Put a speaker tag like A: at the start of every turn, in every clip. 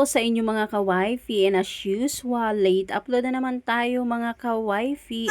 A: sa inyo mga ka-wifey, and as usual, late upload na naman tayo mga ka-wifey.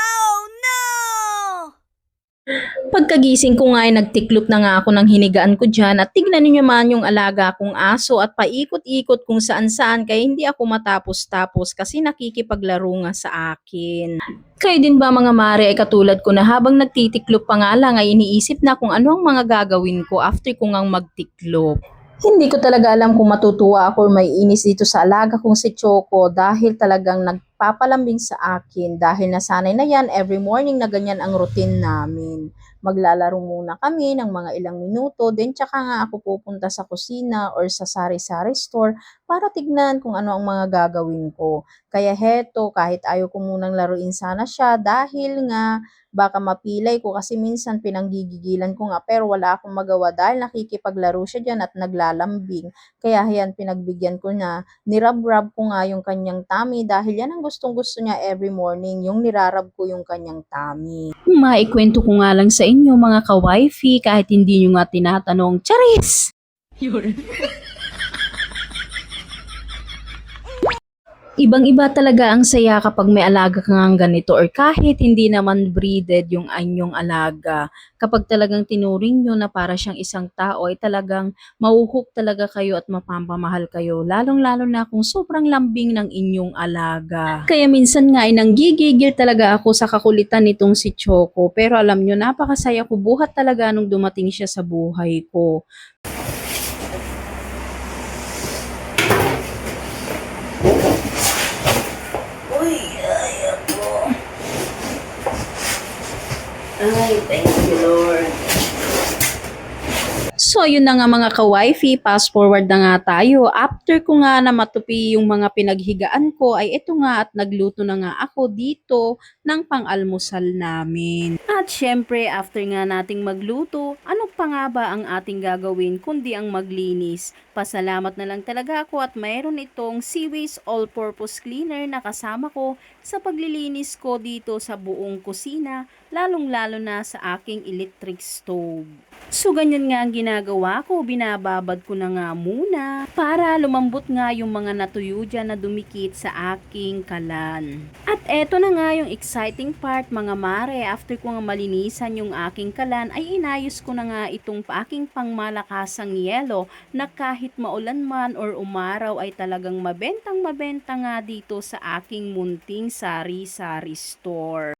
A: Pagkagising ko nga ay nagtiklop na nga ako ng hinigaan ko dyan at tignan niyo man yung alaga kong aso at paikot-ikot kung saan-saan kaya hindi ako matapos-tapos kasi nakikipaglaro nga sa akin. Kayo din ba mga mare ay katulad ko na habang nagtitiklop pa nga lang ay iniisip na kung ano ang mga gagawin ko after ko ngang magtiklop. Hindi ko talaga alam kung matutuwa ako or may inis dito sa alaga kong si Choco dahil talagang nagpapalambing sa akin dahil nasanay na yan every morning na ganyan ang routine namin. Maglalaro muna kami ng mga ilang minuto, then tsaka nga ako pupunta sa kusina or sa sari-sari store para tignan kung ano ang mga gagawin ko. Kaya heto, kahit ayaw ko munang laruin sana siya dahil nga baka mapilay ko kasi minsan pinanggigigilan ko nga pero wala akong magawa dahil nakikipaglaro siya diyan at naglalambing. Kaya yan pinagbigyan ko na, nirab-rab ko nga yung kanyang tummy dahil yan ang gustong-gusto niya every morning, yung nirarab ko yung kanyang tummy. Maikwento ko nga lang sa inyo mga ka-wifey kahit hindi nyo nga tinatanong, Charis! Ibang-iba talaga ang saya kapag may alaga ka ngang ganito or kahit hindi naman breeded yung anyong alaga. Kapag talagang tinuring nyo na para siyang isang tao ay talagang mauhook talaga kayo at mapapamahal kayo. Lalong-lalo na kung sobrang lambing ng inyong alaga. Kaya minsan nga ay nanggigigil talaga ako sa kakulitan nitong si Choco. Pero alam nyo, napakasaya ko buhat talaga nung dumating siya sa buhay ko. Ay, thank you, Lord. So, yun na nga mga ka-wifey, fast forward na nga tayo. After ko nga na matupi yung mga pinaghigaan ko, ay ito nga at nagluto na nga ako dito ng pang-almusal namin. At syempre, after nga nating magluto, ano pa nga ba ang ating gagawin kundi ang maglinis? Pasalamat na lang talaga ako at mayroon itong Seaways All-Purpose Cleaner na kasama ko sa paglilinis ko dito sa buong kusina, lalong-lalo na sa aking electric stove. So, ganyan nga ang ginagawa ko. Binababad ko na nga muna para lumambot nga yung mga natuyo dyan na dumikit sa aking kalan. At eto na nga yung exciting part mga mare. After ko nga malinisan yung aking kalan, ay inayos ko na nga itong aking pangmalakasang yelo na kahit maulan man or umaraw ay talagang mabentang mabenta nga dito sa aking munting sari-sari store.